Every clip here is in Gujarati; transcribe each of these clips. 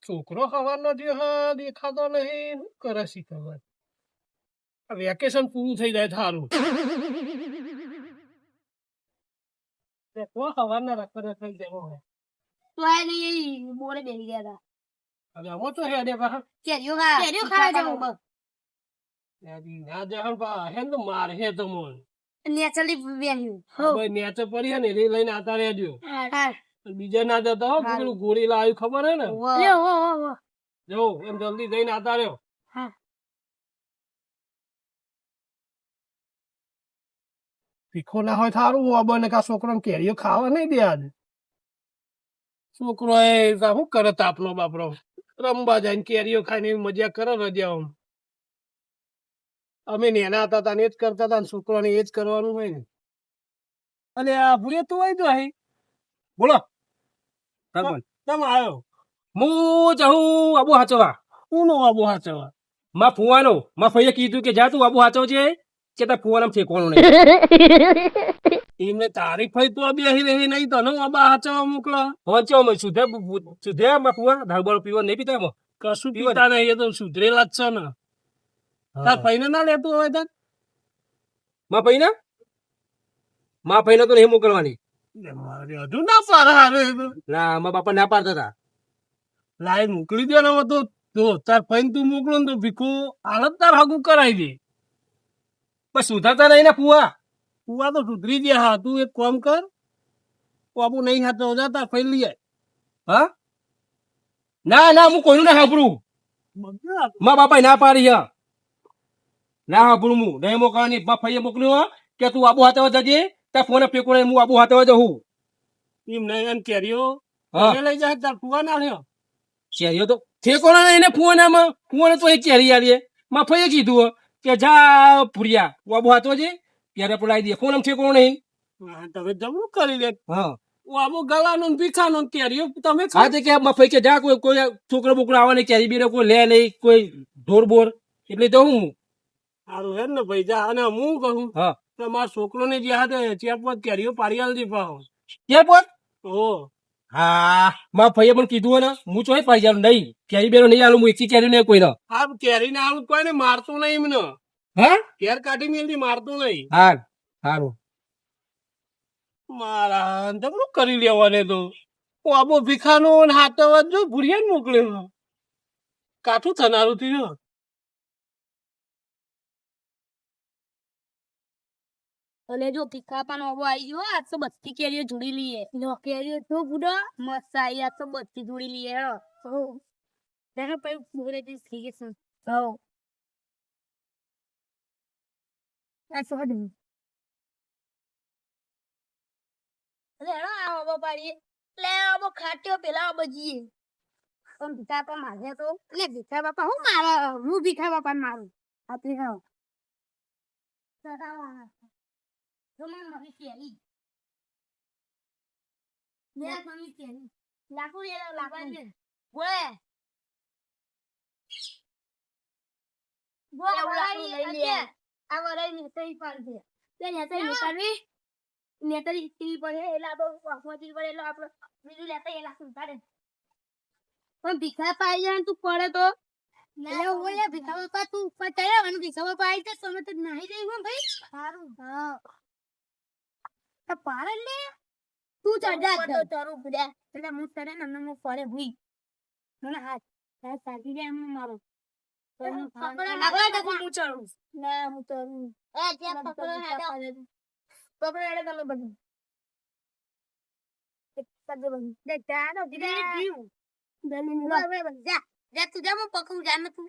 છોકરો હવાનો જે હા દેખાતો નહીં શું કરે છે ખબર આ વેકેશન પૂરું થઈ જાય થારું હવાના રખડે થઈ જવો હોય તો આ નહીં બોરે બેસી ગયા હતા હવે આવો તો હેડે બહાર કેરીઓ ખાવા જાવ ના જહણ બા હે તો માર હે તો મોન નેચરલી બેહ્યું હવે નેચર પડી હે ને એ લઈને આતા રહેજો હા બીજા ના જતા હો પેલું ગોળી લાવ્યું ખબર હે ને લે ઓ જો એમ જલ્દી જઈને આતા રહ્યો હા ભીખો ના હોય થારું બને કા છોકરાને કેરીઓ ખાવા નહીં દે આજ છોકરો એ શું કરે તાપલો બાપરો રમવા જાય કેરીઓ ખાઈને એવી મજા કરે રજાઓ અમે નેના હતા તાને એ જ કરતા હતા ને છોકરાને એ જ કરવાનું હોય ને અને આ ભૂરે તું આવી જો હે બોલો તમે આવ્યો હું જાઉં આબુ હાચવા હું નો આબો હાચવા માં ફુવાનો માં ફઈએ કીધું કે જા તું આબુ હાચવ છે તાર ફુવાનામ ઠેકવાનું નહીં એમને તારીખ ફઈ તો બેહી રહી નહીં તને આબા હાચવા મોકલા વંચો અમે સુધે માં ફુવા ધાબળ પીવા નહીં પીતા એમાં કશું પીતા નહીં એ તો સુધરેલા જ છે ને તાર ફઈને ના લેતું હોય તાર માં ફઈને તો નહીં મોકલવાની મારે હજુ ના પાડે હારે ના માં બાપા ના પાડતા હતા લાઈન મોકલી દે ને તો જો તાર ફઈને તું મોકલો ને તો ભીખો હાલત તાર હગું કરાવી દે પણ સુધારતા નહીં ને ફુવા તું આ તો સુધરી ગયા હા તું એક કામ કર બાબુ નહીં હાથ જા તાર ફઈ લઈ આય હા ના હું કોઈનું ના સાંભળું માં બાપા ના પાડી હે ના સાંભળું હું નહીં મોકલવાની માં ફઈએ મોકલ્યું કે તું આબુ હાથવા જજે તાર ફોને ફેંકો હું આબુ હાથવા જવું એમ નહીં કેરીઓ હા લઈ જાય તાર ફુવા ના લ્યો શેરીઓ તો ઠેકોના નહીં ને ફુવાનામાં ફુવાને તો એક ચેરી આલીએ માં ફઈએ કીધું કે જા પુરિયા તું આબુ હાથવા જે ત્યારે પડાવી દે ફોન આમ ઠેકોનો નહીં તમે જમણું કરી લે હા આબુ ગળાનું ભીખાનું કેરીઓ તમે હા તો કે માં ફઈ કે જા કોઈ છોકરો બોકરો આવે ને કેરી બીને કોઈ લે નહીં કોઈ ઢોર બોર એટલે તો હું સારું હે ને ભાઈ જા અને હું કહું હા તો મારા છોકરો ને જે હાથે ચેપવત કેરીઓ પાડી આલજી પાહો કે પોત ઓ હા માં ફઈએ પણ કીધું ને હું ચોય પાઈ જાઉં નહીં કેરી બેનો નહીં આલું હું એકથી કેરી નહીં કોઈ આ કેરી ના આવું કોઈ ને મારતું નહીં એમને હા કેર કાઢી મેલથી મારતું નહીં હા સારું મારા જમણું કરી લેવાને તો હું આબો ભીખાનો ને હાથ જો ભૂરિયા ને મોકલ્યો કાઠું થનારું થયું અને જો તીખાપાનો આવો આવી ગયો આજ તો બધી કેરીઓ જોડી લઈએ લો કેરીઓ તો બુડા મસ્ત આવી આજ તો બધી જોડી લઈએ હો દેખો પછી પૂરે થી થઈ ગઈ હો આ સો દે અરે આવો પાડીએ લે આવો ખાટ્યો પેલા બજીએ પણ ભીખા બાપા મારે તો લે ભીખા બાપા હું મારા હું ભીખા બાપા મારું આપી હા Rumah mami Kelly. Ya mami Kelly. Laku ya laku. Boleh. Boleh lagi aja. Aku ada ini tadi pagi. Dan ya tadi tadi. Ini tadi TV pada elah tu. Aku TV pada elah apa. Video lihat elah sudah. Kan bisa payah tu pada tu. Nah, boleh bisa apa tu? Percaya kan bisa apa itu sama tu nahi deh gua भाई. Harum. हाँ. પાર લે તું ચડા તો તારું બુડા એટલે હું તને નમનો ફરે હુઈ મને હાથ હાથ સાગી દે એમ મારો આગળ તો હું ચડું ના હું તો એ ત્યાં પકડો હેડો પકડો હેડો તમે બધું પકડો બધું દેખ જાનો દીદે જીવ દલીન લો જા જા તું જા હું પકડું જા ન તું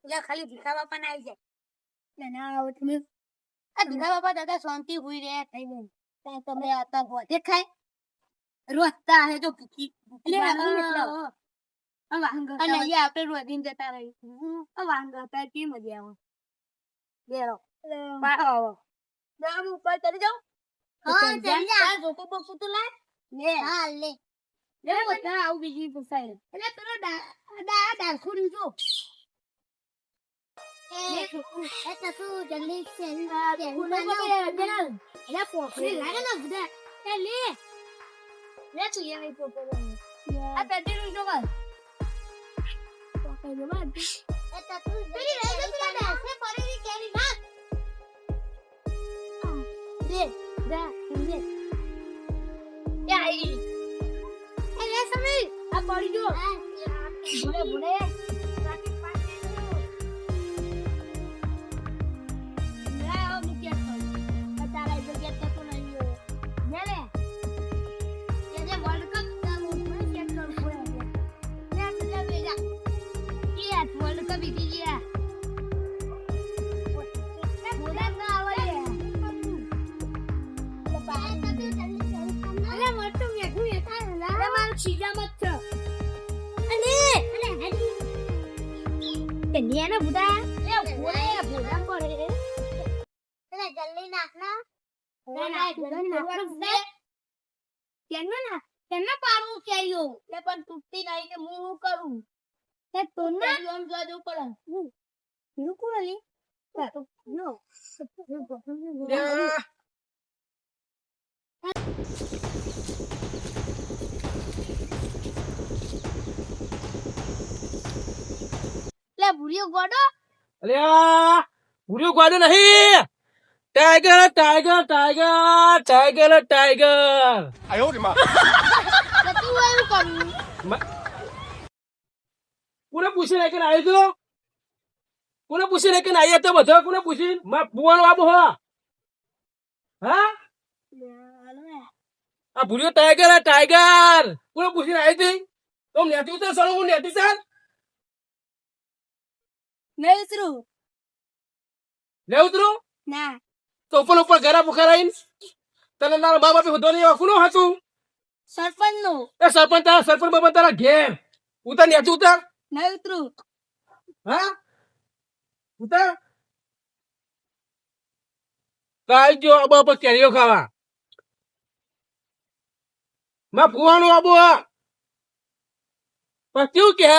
જા ખાલી ભીખા બાપા ના આવી જાય ના આવો તમે આ ભીખા બાપા દાદા શાંતિ હુઈ રહ્યા થઈ ગઈ ત્યાં તમે આતા હો દેખાય રોતા હે જો ભૂખી લે વાંગ અને અહીંયા આપણે રોદીન જતા રહી વાંગ હતા કે મજા આવે લેરો પાડો જામ ઉપર ચડી જાઓ હા ચડી જા જોકો બકુ તો લે લે હા લે લે બધા આવું બીજી પૂછાય એટલે પેલો ડા ખુરી જો Esta tu jeli senga dia. Udah jalan. Ada pokok. Ni laga na budak. Kali. Lihat tu yang itu pokok. આ પેટીનું જો બસ પકડી દે બસ એ તતું પેલી લઈ જા પેલા બેસે પરેલી કેરી નાખ દે દા દે એ આઈ એ લે સમી આ પડી જો ભૂલે ભૂલે રાકી પાકે લે આ મુકેટ પર તારા જો કે તતું નહીં લે લે ये वर्ल्ड कप चालू है चेक कर पूरा ये तुझे भेजा ये वर्ल्ड कप जीती है बोला ना आवड़े अरे मत तुम ये क्यों ये था ना अरे मार चीजा मत अरे कन्या ना बुदा ए बुदा पड़े अरे जल्दी नाखना ना जल्दी नाखना કેને પાડવું કેરીઓ લે પણ તૂટતી નહીં કે હું શું કરું તે તો ના આમ જોજો પડે હું કોલી તો નો લે ભૂરિયો ગોડો અલ્યા ભૂર્યું ગોડું નહીં tiger tiger tiger tiger tiger તો તું એવું કરું કોને પૂછીને કે આવ્યો તો કોને પૂછીને કે આવ્યા તો બધા કોને પૂછી બુવાનો આબો હા આ ભૂર્યો ટાઈગર આ ટાઈગર કોને પૂછીને આવી હતી તો નેતી ઉતર સર હું નેતી સર નહીં ઉતરું લે ઉતરું ના તો ઉપર ઘરા બુખાર આવીને તને તારા મા બાપે હોતો નહીં કોનું હતું સરપંચ નો એ સરપંચ બાબા તારા ઘેર ઉતર નેતી ઉતર નહીં ઉતરું હા ઉતર કાઈ જો આબા પર કેરીઓ ખાવા માં ફુવાનું આબો પણ કેવું કે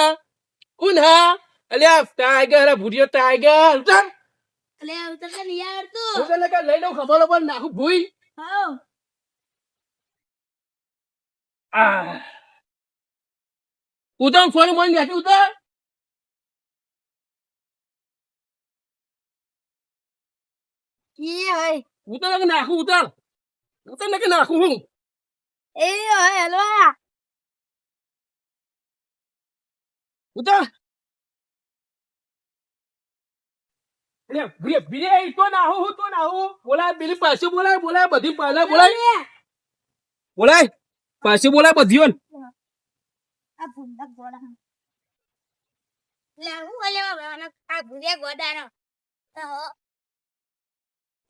કોણ હા અલ્યા ટાઈગર ભૂરિયો ટાઈગર ઉતર અલે ઉતર કે નહીં આવડતું ઉતર કે લઈ લઉં ખબર પર નાખું ભૂઈ હા ઉતર ફોન મોન નાખી ઉતર એ હોય ઉતર કે નાખું ઉતર કે નાખું હું એ હોય હેલો ઉતર અલ્યા ભૂરિયા તો નાહું બોલાય પેલી પાછું બોલાય બધી પહેલા બોલાય પાછું બોલાય બધી આ ભૂંડા ગોડા લે હું ઓલે આ ભૂંડિયા ગોડાનો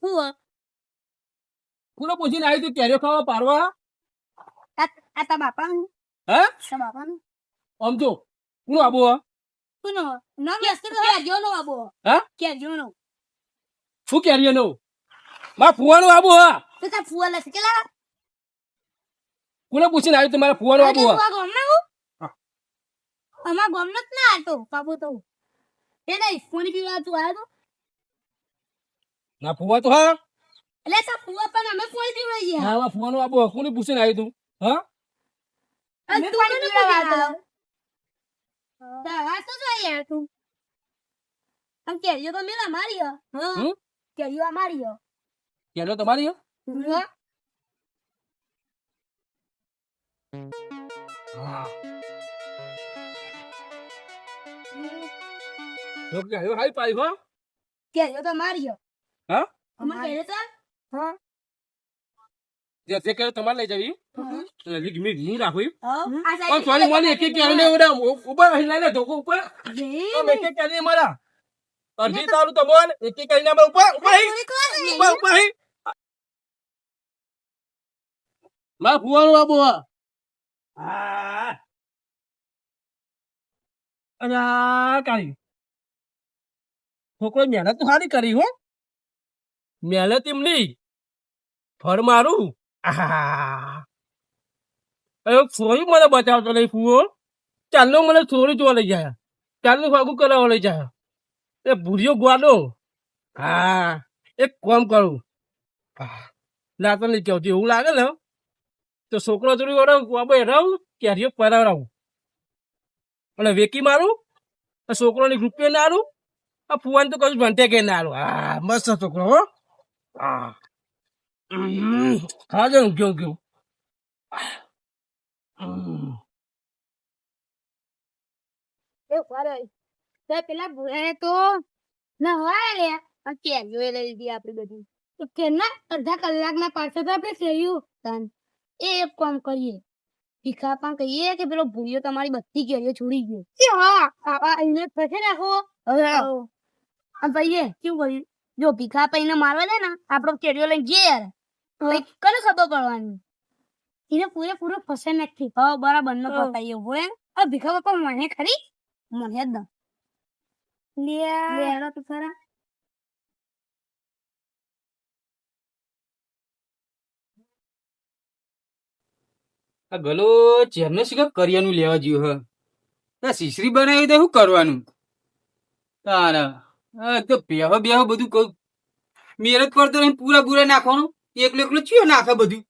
હું કોને પૂછીને આવી તું કેરીઓ ખાવા પારવા આ તા બાપા હે તા બાપા આમ જો કોનો આબો કોનો નો વ્યસ્ત કે જોનો આબો હા કે જોનો શું કેરીઓ નો માં ફુવાનું આબો તો તા ફુવા લસ કેલા કોને પૂછીને આવી તમારા ફુવાનું આબો અમાર ગોમનો જ ના હતો બાબુ તો એ નહીં ફોન પીવા તું આયો તો ના ફુવા તો હા એટલે તા ફુવા પણ અમે ફોન પીવા ગયા હા માં ફુવાનું આબો કોને પૂછીને આવી તું હા અમે ફોન પીવા હતા તા આ તો યાર તું આમ કેરીઓ તો મેલા મારી હા કેરીઓ મારી કેરીઓ તમારી હા હા તો કેરીઓ હાઈ પાઈ હો કેરીઓ તો મારી હા અમે કેરીઓ તો હા જે કે તમારે લઈ જવી લીક મી ની રાખવી હા પણ સોની મોની એક કેરીને ઓડા ઉપર હિલાઈને ધોકો ઉપર અમે એક કેરી મારા અરજી તારું તમોન એક કેરીને ઉપર ઉપર માં ફુવાનું આબો હા અરે કાઈ છોકરો મહેનત તો સારી કરી હો મહેનત એમ નહીં ફળ મારું સોરી મને બચાવતો નહીં ફુઓ ચાલનો મને સોરી જોવા લઈ જાય ચાલનું ભાગું કરાવવા લઈ જાય એ ભૂરિયો ગોડો હા એક કામ કરું ના તો નહીં કહેતું એવું લાગે ને તો છોકરો થોડી વાર બાબો હેરાવું કેરીઓ પરાવરાવું અને વેકી મારું આ છોકરોની રૂપિયા ના આલું આ ફુવાને તો કશું ભણતે કે ના આલું હા મસ્ત છોકરો હો હા હા જો ગયો એ વારે તે પેલા ભૂરાએ તો ના હોય લે આ કેરીઓ લઈ લીધી આપણી બધી તો કેના અડધા કલાકના પાછળ તો આપણે થયું તાન એ એક કામ કરીએ ભીખા પણ કહીએ કે પેલો ભૂરિયો તમારી બધી કેરીઓ છોડી ગયો એ હા આ એને ફસે નાખો હવે આ ભાઈએ શું કર્યું જો ભીખા પૈને મારવા દે ને આપણો કેરીઓ લઈને ઘેર કને ખબર પડવાની એને પૂરેપૂરો ફસે નથી હા બરાબર ન પતાઈએ ભૂરે આ ભીખા બાપા મને ખરી મને જ લેડો તો ખરા આ ગલો ચેરને શીખર કરિયાનું લેવા જ્યું હ આ શીશરી બનાવી દે શું કરવાનું તારા એક તો બેહ બધું કહું મહેનત કરતો નહીં પૂરા પૂરા નાખવાનું એકલો એકલો ચિયો નાખે બધું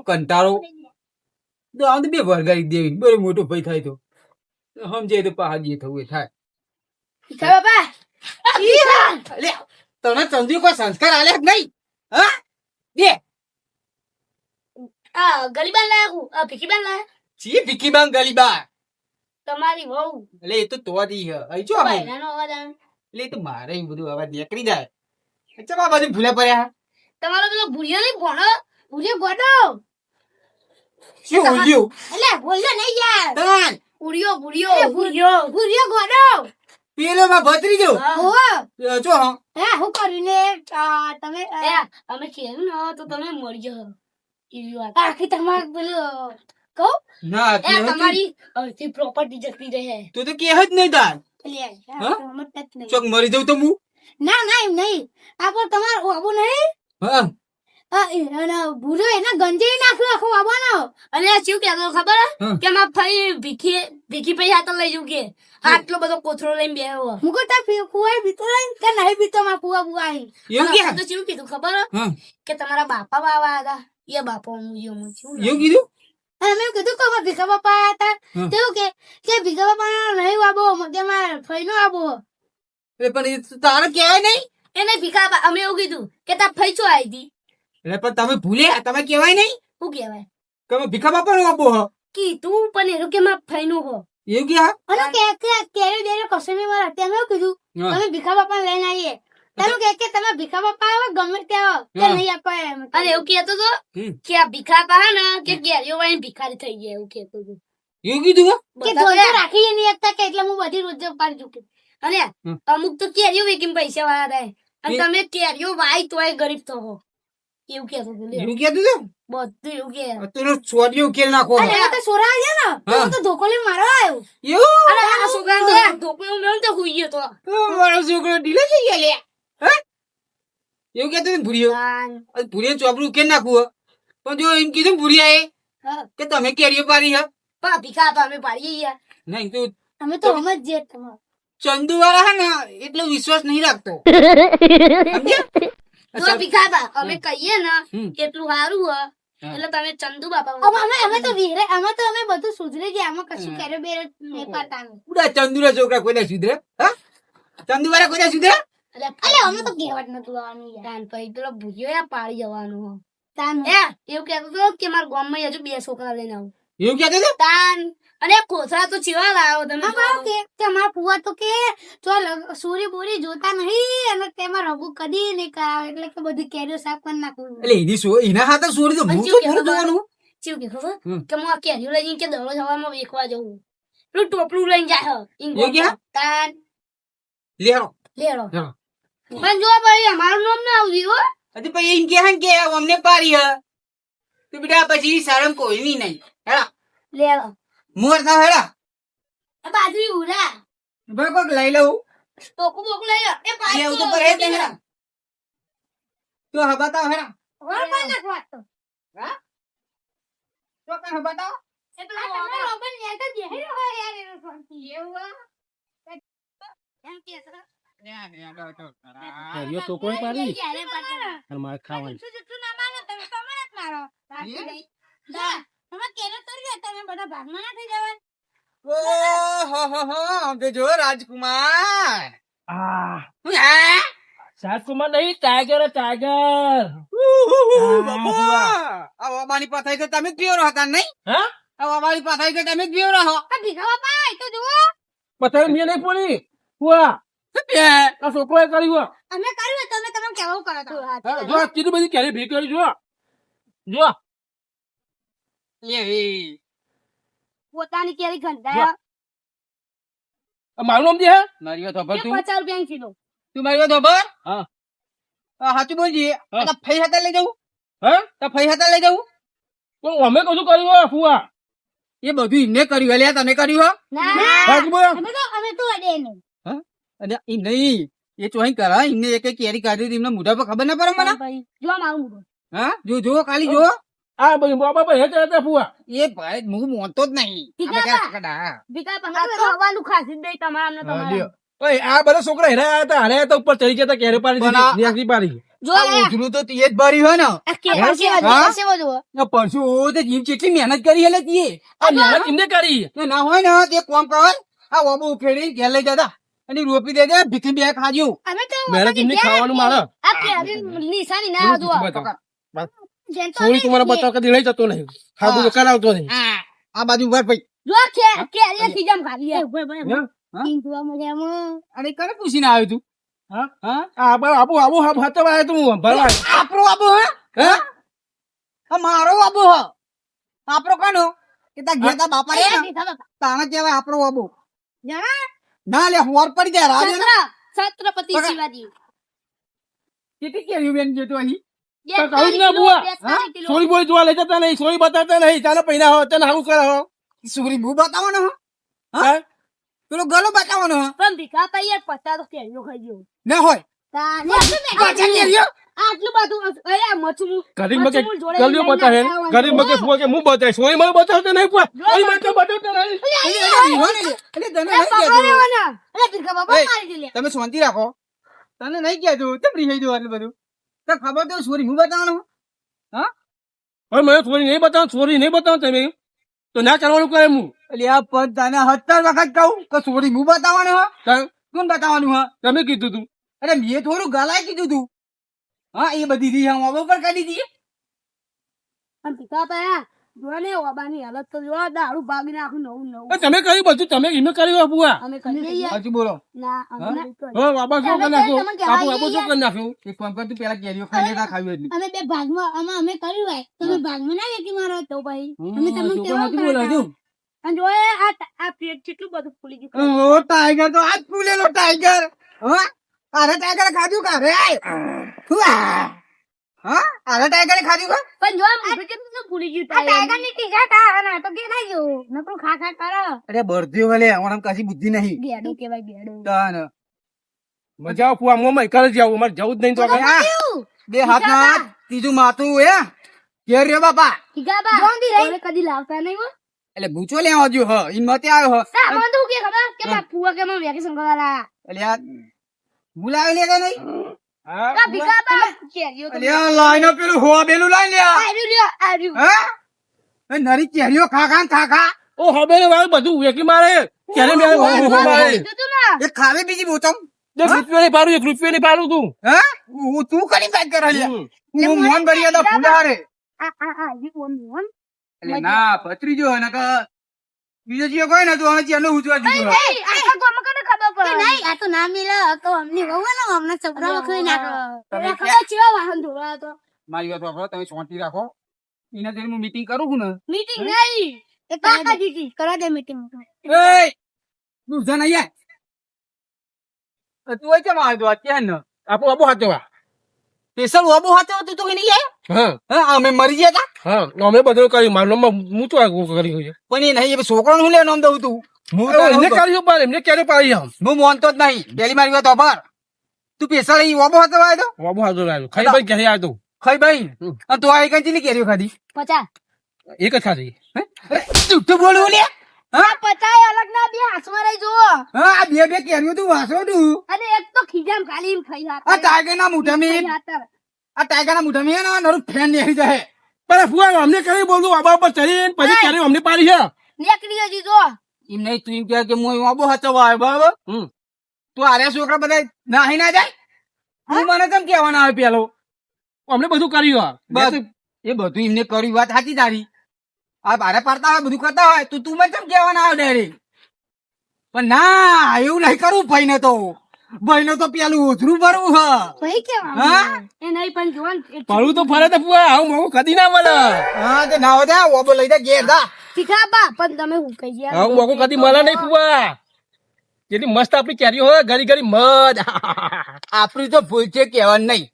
કંટાળો તો આમ તો બે વરગાડી દેવી બરો મોટો ભાઈ થાય તો સમજાય તો પહાડ જે થવું એ થાય ભીખા બાપા લે તને ચંદુ કોઈ સંસ્કાર આલે જ નહીં હા દે આ ગલીબાન લાયા આ ભીખીબાન લાયા ચી ભીખી બાંગ ગલીબા તમારી વહુ એટલે એ તો તોડી હ અહીં જો અમે બહેરાનો અવાજ આવે એટલે એ તો મારે એ બધું અવાજ નીકળી જાય ચમ આ બધું ભૂલે પડ્યા તમારો પેલો ભૂરિયો નહીં ભણો ભૂરિયો ગોડો શું ઉલ્યું એટલે ભૂલ્યો નહીં યાર તન ભૂરિયો ગોડો પેલો માં ભત્રી જો હો જો હા હે હું કર્યું ને તમે અમે ખેલું ને તો તમે મરી જાઓ એવી વાત આખી તમાર પેલું કહો ના એ તમારી અડધી પ્રોપર્ટી જતી રહે તું તો કહે જ નહીં તાર એટલે ચોક મરી જાઉં તો હું ના ના એમ નહીં આપો તમાર આબુ નહીં હા ભૂરો એના ગંજે નાખ્યો આખો આબાનો અને શું કહેતો ખબર હમ. કે માર ભાઈ ભીખી પૈસા તો લઈ જઉં કે આટલો બધો કોથળો લઈને બેહ્યો મુકો તા ફુવાઈ બીતો લઈને કે નહીં બીતો માં ફુવા બુઆઈ એવું કે તો શું કીધું ખબર હા કે તમારા બાપા બાવા હતા એ બાપા હું એવું છું એવું કીધું અમે કીધું કે અમારા ભીખા બાપા આયા હતા હમ. તેવું કે ભીખા બાપા નહીં આબો કે માર ફઈનો આબો એટલે પણ એ તો તારે કહેવાય નહીં એને ભીખા બાપા અમે એવું કીધું કે તાર ફઈ છો આવી હતી એટલે પણ તમે ભૂલ્યા તમે કહેવાય નહીં શું કહેવાય કે અમે ભીખા બાપા નો આપો હ કીધું પણ એનું કે માર ફઈનું હો એવું કે હા અને કે કેરી દેરો કશે નહીં મારા તેમ એવું કીધું હા. તમે ભીખા બાપા લઈને આવીએ તમે કે તમે ભીખા બાપા આવો ગમે ત્યાં કે હા. નહીં આપે અને એવું કહેતો તો કે આ ભીખા બાપા ને કે કેરીઓ વાળી ભિખારી થઈ ગયા એવું કહેતો તો એવું કીધું હો? કે ધોતો રાખી નહીં એકતા કે એટલે હું બધી રોજ પાડી ચૂકી અને હમ. અમુક તો કેરીઓ વેકીને પૈસા વાળા થાય અને એ- તમે કેરીઓ વાય તોય ગરીબ તો હો એવું કહેતો તો એવું કહેતું હતું બધું એવું કે તું છોડીઓ ઉકેલ નાખો અને એમાં તો સોરા આવ્યા ને હા. તો ધોકો લઈને મારવા આવ્યો એવું અને આ છોકરા તો ધોકો મેં તો હુઈ ગયો તો મારો છોકરો ઢીલો થઈ ગયા લે હે એવું કહેતું હતું ભૂરીઓ ભૂરીએ ચોપડું ઉકેલ નાખવું હે. પણ જો એમ કીધું ભૂરિયા એ હા. કે તમે કેરીઓ પાડી હે પણ ભીખા તો અમે પાડીએ યાર નહીં તો અમે તો હમ જ જે તમારે ચંદુ વાળા હે ને એટલો વિશ્વાસ નહીં રાખતો તો ભીખા બા અમે કહીએ ને હમ. કેટલું સારું હ હા. એટલે તમે ચંદુ બાપા અમે તો વીરે અમે તો અમે બધું સુધરી ગયા આમાં કશું કેરે બેરે નહીં પાતા ઉડા ચંદુરા છોકરા કોઈને સુધરે હા ચંદુ વાળા કોઈને સુધરે અલે અમે તો કહેવત નતું આવવાનું યાર તાન પછી પેલો ભૂખ્યો યા પાડી જવાનું હો તાન એવું કહેતો તો કે મારા ગામમાં હજુ 2 છોકરા લઈને આવું એવું કહેતો હતો તાન અને કોથળા તો ચીવા લાવ્યો તમે કે મારા ફુવા તો કે ચાલ સૂરી બોરી જોતા નહીં અને તેમાં રઘુ કદી નહીં કરાવે એટલે કે બધી કેરીઓ સાફ કરી નાખું એટલે એની એના હાથે સોરી તો હું તો થોડું જોવાનું ચીવ કે ખબર હમ. કે હું આ કેરીઓ લઈને કે દડો જવામાં વેખવા જવું પેલું ટોપલું લઈને જાય એવું કે? તાન લેરો લેડો હા. પણ જો ભાઈ અમારું નામ ના આવતી હો હજી પછી એમ કે હે કે અમને પારી હે તો બેટા પછી શરમ કોઈ નહીં હેડા લેડો મોર ના હેડા આ બાજુ ઉરા ભાઈ કોક લઈ લઉં ટોકું બોકું લઈ લો એ પાછો લેવું તો પડે જ ને હેડા તો હા બતાવ હેડા વળ પર નાખવા તો તો કઈ હા બતાવ એ પેલા તમારો રોબન નેટ જ હે હોય યાર એનો ફોન એવું એમ કે સર કેરીઓ છોકરોએ પાડી અને મારે ખાવાની જુઠ્ઠું ના માનો તમે જ મારો તમે કેરો તોડી તમે બધા ભાગમાં ના થઈ જવાય. આમ તો જો રાજકુમાર આ હે? રાજકુમાર નહીં, ટાઈગર ટાઈગર. બાપા આ વાબાની પથાઈ તો તમે જ પીવરો હતા નહીં? હા આ વાબાની પથાઈ તો તમે જ પીવરો હો. આ ભીખા બાપા એ તો જુઓ પથારી મેં નહીં પડી ફુવા. શું બે? આ છોકરોએ કર્યું. અમે કર્યું તમે તમે કેવું કરો છો જો આ કેટલી બધી કેરી ભી કરી જો જો. લે પોતાની કેરી ગંધાયા આ મારું નામ દે હે. મારી વાત ખબર તું 50 રૂપિયા કિલો. તું મારી વાત ખબર હા. સાચું બોલજી હા. આ ફઈ હાથે લઈ જવું હે તો ફઈ હાથે લઈ જવું પણ અમે કશું કર્યું હે ફુવા. એ બધું એમને કર્યું અલ્યા તમે કર્યું હો ના રાજકુમાર અમે તો અડે નહીં. અને એ નહીં એ ચોહી કરા એમને એક કેરી કાઢી હતી, એમને મોઢા પર ખબર ના પડે મને ભાઈ જો મારું મુઢું. હા જો ખાલી જો આ બધી બાબા હેઠે હેઠે ફુવા. એ ભાઈ હું મોનતો જ નહીં ઠીક આ છે, બધા કડા. ભીખા બાપા તો હવાનું ખાસી જ દઈ તમારા તમારા. ઓય આ બધા છોકરા હેરાયા હતા, હાર્યા હતા, ઉપર ચડી ગયા હતા, કેરી પાડી પણ આ- દીધી, નેસી પાડી. જો આ ઉજળું તો તે જ ભર્યું હોય ને આ કેરી છે હા? છે બધું. આ પરસું તો જીમ કેટલી મહેનત કરી એટલે તીએ આ મહેનત એમને કરી. ને ના હોય ને તે કોમ કર આ ઓબો ઉખેડી ઘેર લઈ જતા અને રોપી દેજે ભીખી બે ખાજો અમે તો મહેનત એમને ખાવાનું મારે. આ કેરી નિશાની ના જુઓ. જેમ તો સોરી તમારા બતાવ કદી લઈ જતો નહીં, ખાવું તો કરાવતો નહીં. આ બાજુ ઉભા ભાઈ જો કેરી ખીજામ ખાલી હે. હે? ઈંધવા મજામાં. અરે કરે પૂછીને આવ્યો તું હા? હા આબુ હાથે આવ્યો તું ભરવા. આપણો આબો હે હા મારો આબો હ આપણો કાનો કે તા ઘેર તા બાપા રે એ ભીખા બાપા. તાણે કહેવાય આપણો આબો જણા ના લે હોર પડી જાય રાજ છત્રપતિ શિવાજી. કેટલી કેરી બેન જતો અહીં તો કહું જ ને બુઆ, સોરી બોલી જોવા લઈ જતા નહીં, સોરી બતાવતા નહીં, ચાલો પૈના હો તને હારું કરે હો. સુરી બુ બતાવવાનો હો હે? પેલો ગલો બતાવવાનો હો પણ ભીખા ભાઈ યાર પત્તા તો કેરીઓ ખાઈ ગયો. ના હોય પાછા કેરીઓ? આટલું બધું અરે મચું ગરીબ મગે મચું જોડે ગલીઓ લઈને બતાવે, આવવાનું. ગરીબ મગે ફુવા કે હું બતાવીશ, સોરી મને બતાવતા નહીં ફુવા, સોરી મને તો બતાવતા નહીં. તને નહીં કહેતો. અરે ભીખા બાપા એ. મારી દીધે. તમે શાંતિ રાખો તને નહીં કહેતો ચપડી થઈ જવું આટલું બધું તો ખબર તો સોરી હું બતાવવાનો હવે મને સોરી નહીં બતાવો, સોરી નહીં બતાવો તમે તો ના ચાલવાનું કરે હું. એટલે આ પદ તને 70 વખત કહું કે સોરી હું બતાવવાનો હો તાર- કોણ બતાવવાનું હો તમે કીધું તું. અરે મેં થોડું ગલાય કીધું તું હા એ બધી રી હું હવે પર કાઢી દીધી પણ ભીખા ભાઈ જોને ઓબાની હાલત તો જો દારૂ ભાગી નાખું નવું એ તમે કર્યું બધું, તમે એમને કર્યું હો ફુવા. અમે કરીએ યાર. હજુ બોલો ના અમે હા? નહીં કરીએ. હો બાબા શું કરી નાખ્યું, તમે કહેવાય બાપુ નહીં શું કરી નાખ્યું. એક કામ કર તું પેલા કેરીઓ ખાઈ લેતા ખાવી એટલી અમે બે ભાગમાં અમે કર્યું હોય તમે ભાગમાં ના વેકી મારો તો ભાઈ અમે તમને છોકરો કેવા નથી બોલાવતું. અને જો આ પેટ કેટલું બધું ફૂલી ગયું. ઓ ટાઈગર તો આજ ફૂલેલો ટાઈગર હા અરે ટાઈગર ખાધું કા રે હા અરે ટાઈગર ખાધું કા પણ જો આ મોઢું કેટલું ફૂલી ગયું ટાઈગર ની ટીકા તા તો કે ના જો નકરું ખા ખા કરો. અરે બળદ્યો વાલે આમ કશી બુદ્ધિ નહીં ગેડો કેવાય ગેડો. તાન મજા આવે ફુવા, મોં માં કરે જાવ, અમારે જવું જ નહીં તો આગળ. આ, બે હાથમાં હાથ, ત્રીજું માથું હે ઘેર રહ્યો બાપા ઠીકા બા ઓરે કદી લાવતા નહીં હો. એટલે ભૂચો લેવા જો હ ઈ મતે આવ્યો હ તા બંધુ કે ખબર કે બા ફુવા કે માં વેકેશન કરવા લાયા. એટલે આ બોલાવી લેતા નહીં હા? આ ભીખા બા કેરીઓ તો એટલે આ લાઈનો પેલું હોબેલું લઈ લે આર્યું લ્યો આર્યું. હા એ નરી કેરીઓ ખા ખા ને ખા ખા ઓ હવે ને વાળું બધું વેકી મારે, ક્યારે મેં મારે. કીધું તું ને. એ ખાવે બીજી બોતમ 10 રૂપિયા ની પાડું, 1 રૂપિયા ની પાડું તું. હા હું તું કરી વાત કરે લે હમ. હું મોહન ભરિયા તો ફૂલા રે આ ઓમ ઓમ. એટલે ના પત્રીજો ને કે બીજો જે કોઈ ને તો અમે ચેનો ઉજવા દીધો આ તો અમને કને ખબર પડે. નહીં આ તો ના મિલે તો અમને વહુ ને અમને છોકરા વખરી નાખો. તમે ખબર ચેવા વાહન ધોવા તો. મારી વાત વાપરો તમે શાંતિ રાખો એના જઈને હું મીટિંગ કરું છું ને મીટિંગ નહીં. એક કાકા દીદી કરા દે મીટિંગ. એ તું જન અહીંયા તું હોય કેમ આવ્યો અત્યારે ને આપો આપો હાથે વા. સ્પેશિયલ ઓબો હાથે તું તો કે નહીં આયો હા હા અમે મરી ગયા તા હા, અમે બધું કર્યું, મારું નામ હું તો આગળ કર્યું છે. પણ એ નહીં એ છોકરાનું હું લેવાનું નામ દઉં તું હું તો એમને હું કર્યું પણ એમને ક્યારે પાડી આમ. માનતો જ નહીં પેલી મારી વાત ખબર તું સ્પેશિયલ એ ઓબો હાથે આવ્યો તો બાબુ હાથે લાવ્યો, ખાઈ ભાઈ ક્યારે આવ્યો ખાઈ ભાઈ હમ. અને તું આ એક ચીલી કેરીઓ ખાધી 50. એક જ ખાધી. જુઠ્ઠું બોલવું લે હા 50 અલગ ના બે હાથમાં રહી જુઓ. હા આ બે બે કેરીઓ તું વાસો તું અને એક તો ખીજામ ખાલી ખાઈ આ ટાઈગર ના મોઢા મેં ખાતર. આ ટાઈગર ના મોઢા મેં નરું ફેન નીકળી જાય પણ ફુવા અમને કરી બોલું આબા પર ચડીને પછી ક્યારે અમને પાડી છે નીકળી હજી જો એમ નહીં તું એમ કહે કે હું આબો હચવા આવ્યો બરાબર હમ. તું આર્યા છોકરા બધા નાહી ના જાય તું મને કેમ કહેવાના આવે પેલો અમને બધું કર્યું બસ એ બધું એમને કર્યું વાત સાચી તારી આ બારે પાડતા હોય બધું કરતા હોય તું મને કેમ કહેવાના આવે ડાયરેક્ટ પણ ના એવું નહીં કરવું ભાઈને તો પેલું ઉધરું ભરવું હ ભાઈ કેવા હા? એ નહીં પણ જોન પડવું તો ફરે તો ફુવા આવું મોવું કદી ના મળે હા તે ના હોય ઓબો લઈ જા ઘેર જા શીખા બા પણ તમે હું કહી ગયા આવું મોકું કદી મળે નહીં ફુવા જેટલી મસ્ત આપણી કેરીઓ હોય ઘડી ઘડી મધ આપડી તો ભૂલ છે કહેવાનું નહીં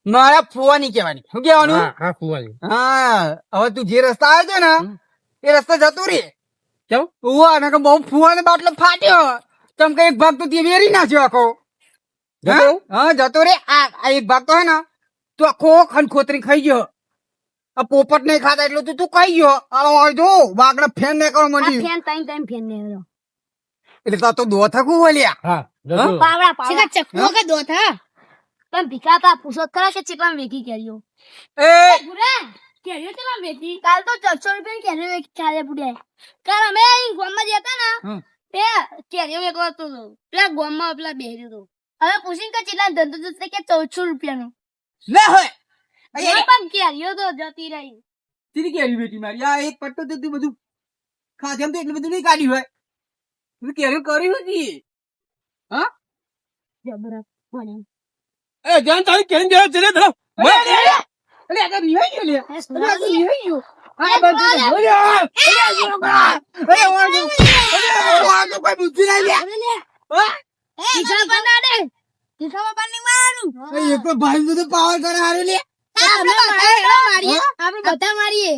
મારા ફુવા નહીં કહેવાની શું કહેવાનું હા ફુવાજી હા હવે તું જે રસ્તા આવ્યો છે ને એ રસ્તે જતું રે કેમ ઉવા ને કે બહુ ફુવાને બાટલો ફાટ્યો તમ કે એક ભાગ તો તે વેરી નાખ્યો આખો જતો? હા જતો રે આ એક ભાગ તો હે ને તું આખો ખનખોતરી ખાઈ ગયો આ પોપટ નહીં ખાતા એટલે તું ખાઈ ગયો આલો આવી જો બાગડા ફેન ને કરો આ મંડી ફેન ટાઈમ ફેન ને રહ્યો એટલે તો દો થકું બોલ્યા હા જતો. પાવડા પાવડા ચકવો કે દો થા પણ ભીખા પા પૂછો ખરા કે ચેટલા વેકી કેરીઓ એ પૂરા કેરીઓ ચેટલા વેકી કાલ તો 400 રૂપિયા કેરીઓ વેકી ચાલે પૂડે કાલ અમે અહીં ગામમાં જતા ને હમ. તે કેરીઓ વેકવા તો પેલા ગામમાં પેલા બેહર્યો તો હવે પૂછીને કે ચેટલા ધંધો થશે કે 400 રૂપિયાનો લે હોય ના પણ કેરીઓ તો જતી રહી તીરી કેરી બેટી મારી આ એક પટ્ટો તો તું બધું ખાધેમ તો એટલું બધું નહીં કાઢ્યું હોય તું કેરી કરી હતી હા જબરા બોલે એ જાન તારી કેરી જેવા ચલે ધરો અરે આ રિહાઈ ગયો લે અરે આ રિહાઈ ગયો આ બધું અરે ઓર કોઈ બુદ્ધિ નહીં લે હા ભીખા બના દે ભીખા બની મારું એ એક ભાઈ બધું પાવર કરે હારું લે આપણે મારીએ આપણે બધા મારીએ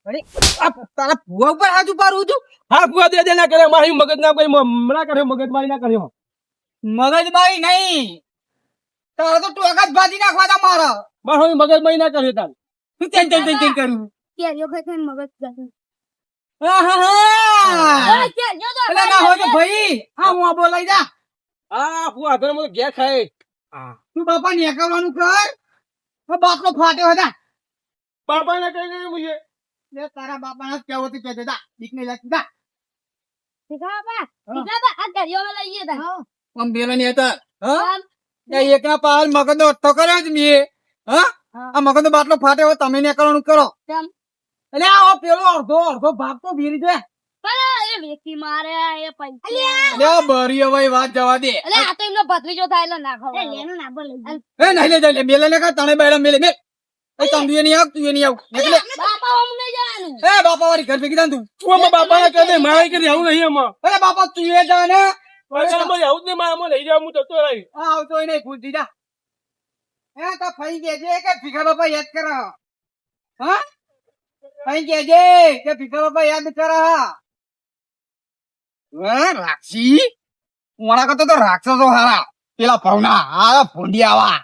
અરે આ તારા ભુવા ઉપર હાથ ઉપાડું છું હા ફુવા દે ના કરે મારી મગજ ના કરી ના કરે મગજ મારી ના કર્યો મગજમારી નહીં તારા તો ટોકા જ ભાજી નાખવા તા મારા મારો મગજ મારી ના કર્યો તાર શું ટેન્શન કરું કેરીઓ ખાઈ ખાઈને મગજ જતું આહાહા. કેરીઓ તો અલા ના હોય તો ભાઈ હા હું આ બોલાઈ જા હા ફુવા ધર મને ઘેર ખાય હા તું બાપા નેકળવાનું કર આ બાપનો ફાટ્યો હતા બાપા ના કઈ નહીં મુજે લે તારા બાપાના કેવો તું કહેતો જા બીક નહીં લાગતી જા ભીખા બા આ કેરીઓ લઈએ તા આમ બેલા ની હતા હા એ એકના પાલ મગજનો અટ્ટો કર્યો જ મેં હા આ મગજનો બાટલો ફાટ્યો હોય તમે નેકળવાનું કરો કેમ? એટલે આ પેલો અડધો ભાગ તો ભીરી છે પણ એ વ્યક્તિ મારે એ પૈસા લે બરી હવે વાત જવા દે એટલે આ તો એમનો ભત્રીજો થાય એટલે ના ખબર લેનો ના બોલે એ નહીં લે લે મેલે ને કા તણે બેડા મેલે મેલ એ તંદુએ નહીં આવ તું નહીં આવ એટલે બાપા ઓમ નહીં જવાનું એ બાપા વાળી ઘર ભેગી તું તું અમારા બાપા ના કહે મારે કરી આવું નહીં આમાં અરે બાપા તું એ જા ને અમારે આવું જ નહીં મારા લઈ જાવ હું જતો રહી આ આવતો નહીં ભૂલતી જા એ તો ફઈ કેજે કે ભીખા બાપા યાદ કરો હા ફઈ કેજે કે ભીખા બાપા યાદ કરો રાક્ષી મોણા કરતો તો રાક્ષસો હારા પેલા પવના આ ભૂંડિયા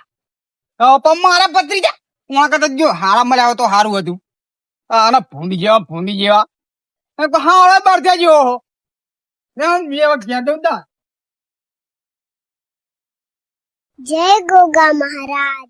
આવા પણ મારા પત્રી જા મોણા કરતો જો હારા મળ્યા હોય તો સારું હતું આના ભૂંડી જેવા હા હવે બહાર જજો બે વખત ક્યાં દઉં તા જય ગોગા મહારાજ